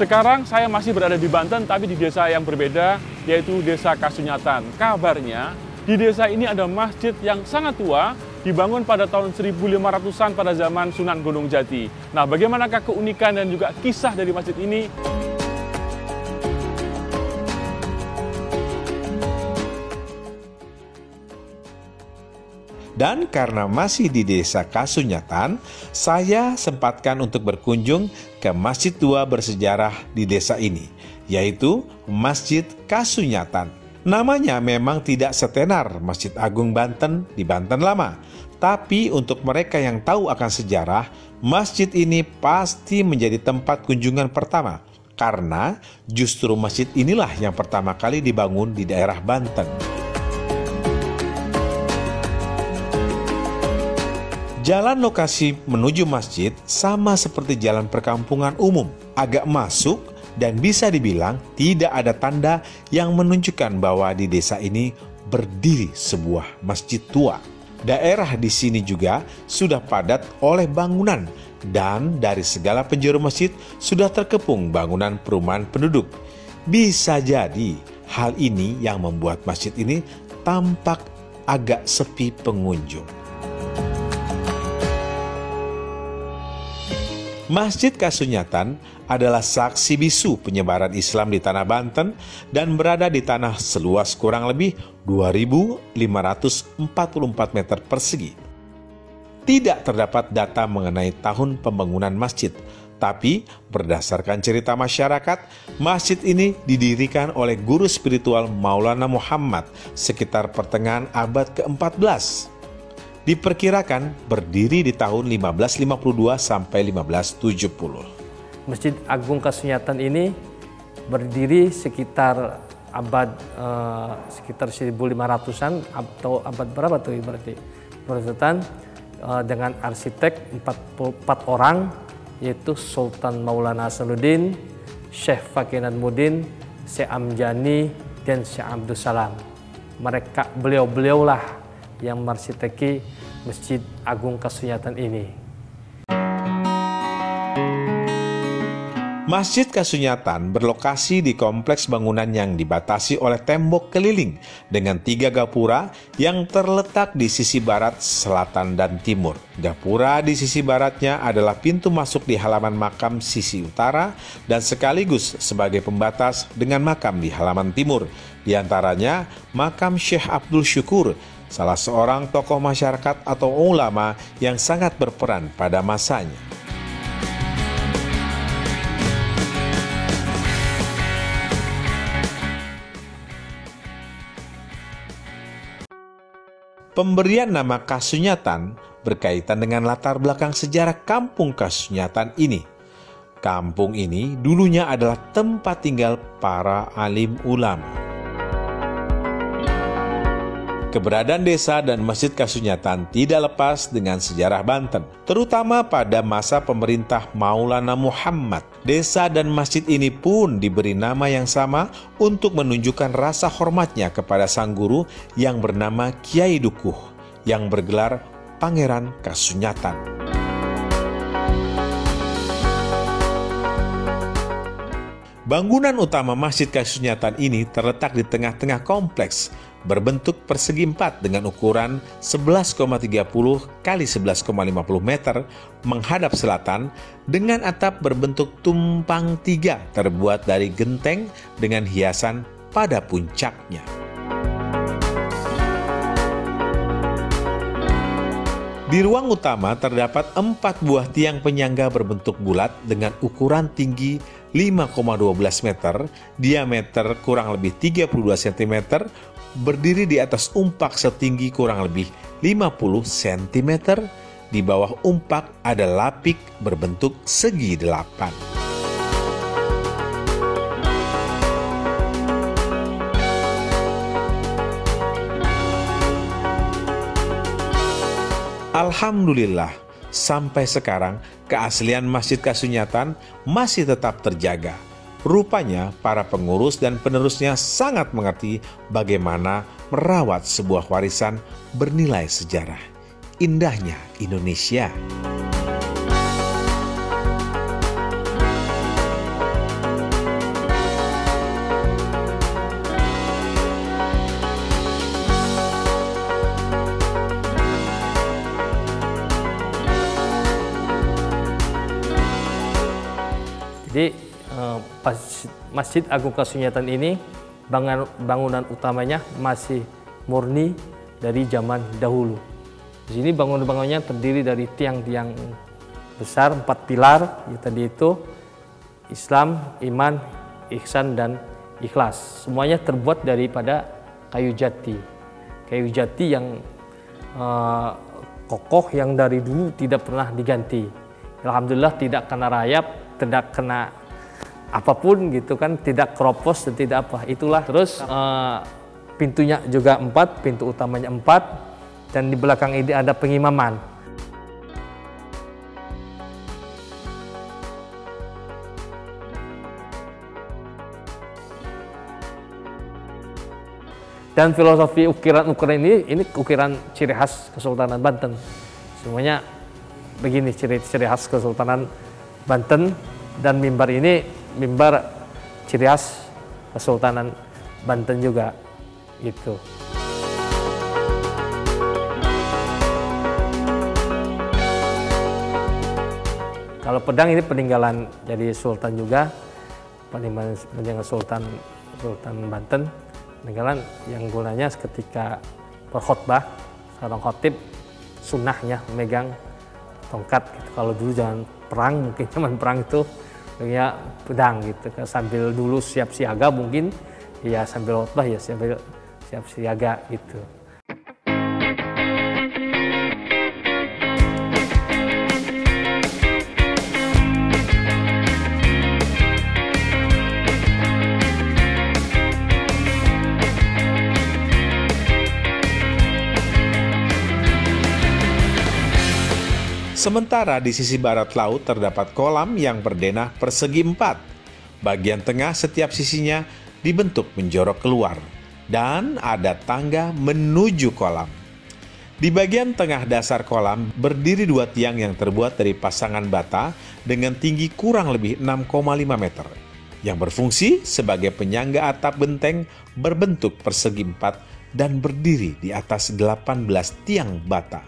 Sekarang saya masih berada di Banten, tapi di desa yang berbeda, yaitu Desa Kasunyatan. Kabarnya, di desa ini ada masjid yang sangat tua, dibangun pada tahun 1500-an pada zaman Sunan Gunung Jati. Nah, bagaimanakah keunikan dan juga kisah dari masjid ini? Dan karena masih di Desa Kasunyatan, saya sempatkan untuk berkunjung ke masjid tua bersejarah di desa ini, yaitu Masjid Kasunyatan. Namanya memang tidak setenar Masjid Agung Banten di Banten Lama, tapi untuk mereka yang tahu akan sejarah, masjid ini pasti menjadi tempat kunjungan pertama, karena justru masjid inilah yang pertama kali dibangun di daerah Banten. Jalan lokasi menuju masjid sama seperti jalan perkampungan umum, agak masuk dan bisa dibilang tidak ada tanda yang menunjukkan bahwa di desa ini berdiri sebuah masjid tua. Daerah di sini juga sudah padat oleh bangunan dan dari segala penjuru masjid sudah terkepung bangunan perumahan penduduk. Bisa jadi hal ini yang membuat masjid ini tampak agak sepi pengunjung. Masjid Kasunyatan adalah saksi bisu penyebaran Islam di tanah Banten dan berada di tanah seluas kurang lebih 2.544 meter persegi. Tidak terdapat data mengenai tahun pembangunan masjid, tapi berdasarkan cerita masyarakat, masjid ini didirikan oleh guru spiritual Maulana Muhammad sekitar pertengahan abad ke-14. Diperkirakan berdiri di tahun 1552 sampai 1570. Masjid Agung Kasunyatan ini berdiri sekitar abad sekitar 1500-an atau abad berapa tuh berarti? Dengan arsitek 4 orang, yaitu Sultan Maulana Hasanuddin, Syekh Fakih Nadmuddin, Syekh Amjani, dan Syekh Abdus Salam. Beliau-beliaulah yang marsiteki Masjid Agung Kasunyatan ini. Masjid Kasunyatan berlokasi di kompleks bangunan yang dibatasi oleh tembok keliling dengan 3 gapura yang terletak di sisi barat, selatan, dan timur. Gapura di sisi baratnya adalah pintu masuk di halaman makam sisi utara dan sekaligus sebagai pembatas dengan makam di halaman timur. Di antaranya makam Syekh Abdul Syukur, salah seorang tokoh masyarakat atau ulama yang sangat berperan pada masanya. Pemberian nama Kasunyatan berkaitan dengan latar belakang sejarah kampung Kasunyatan ini. Kampung ini dulunya adalah tempat tinggal para alim ulama. Keberadaan desa dan Masjid Kasunyatan tidak lepas dengan sejarah Banten, terutama pada masa pemerintah Maulana Muhammad. Desa dan masjid ini pun diberi nama yang sama untuk menunjukkan rasa hormatnya kepada sang guru yang bernama Kiai Dukuh, yang bergelar Pangeran Kasunyatan. Bangunan utama Masjid Kasunyatan ini terletak di tengah-tengah kompleks, berbentuk persegi 4 dengan ukuran 11,30 x 11,50 meter menghadap selatan dengan atap berbentuk tumpang 3 terbuat dari genteng dengan hiasan pada puncaknya. Di ruang utama terdapat 4 buah tiang penyangga berbentuk bulat dengan ukuran tinggi 5,12 meter, diameter kurang lebih 32 cm, berdiri di atas umpak setinggi kurang lebih 50 cm. Di bawah umpak ada lapik berbentuk segi 8. Alhamdulillah, sampai sekarang keaslian Masjid Kasunyatan masih tetap terjaga. Rupanya para pengurus dan penerusnya sangat mengerti bagaimana merawat sebuah warisan bernilai sejarah. Indahnya Indonesia. Jadi Masjid Agung Kasunyatan ini bangunan utamanya masih murni dari zaman dahulu. Di sini bangunan-bangunannya terdiri dari tiang-tiang besar, 4 pilar, tadi itu Islam, iman, ihsan, dan ikhlas. Semuanya terbuat daripada kayu jati. Kayu jati yang kokoh, yang dari dulu tidak pernah diganti. Alhamdulillah tidak kena rayap, tidak kena apapun gitu kan, tidak keropos dan tidak apa. Itulah. Terus pintunya juga 4, pintu utamanya 4, dan di belakang ini ada pengimaman. Dan filosofi ukiran-ukiran ini ukiran ciri khas Kesultanan Banten. Semuanya begini ciri khas Kesultanan Banten, dan mimbar ini mimbar ciri khas Kesultanan Banten juga gitu. Kalau pedang ini peninggalan jadi sultan juga, peninggalan Sultan Banten. Peninggalan yang gunanya ketika berkhotbah, seorang khotib sunnahnya memegang tongkat gitu. Kalau dulu zaman perang, mungkin zaman perang itu ya pedang gitu, sambil dulu siap siaga, mungkin ya sambil khotbah ya sambil siap siaga gitu. Sementara di sisi barat laut terdapat kolam yang berdenah persegi 4. Bagian tengah setiap sisinya dibentuk menjorok keluar, dan ada tangga menuju kolam. Di bagian tengah dasar kolam berdiri 2 tiang yang terbuat dari pasangan bata dengan tinggi kurang lebih 6,5 meter, yang berfungsi sebagai penyangga atap benteng berbentuk persegi 4 dan berdiri di atas 18 tiang bata,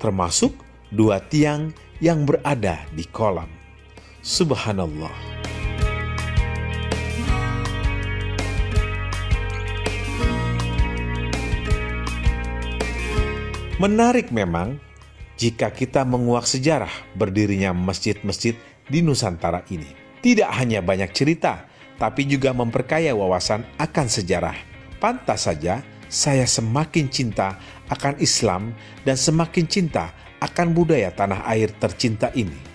termasuk 2 tiang yang berada di kolam. Subhanallah. Menarik memang jika kita menguak sejarah berdirinya masjid-masjid di Nusantara ini. Tidak hanya banyak cerita, tapi juga memperkaya wawasan akan sejarah. Pantas saja saya semakin cinta akan Islam dan semakin cinta akan budaya tanah air tercinta ini.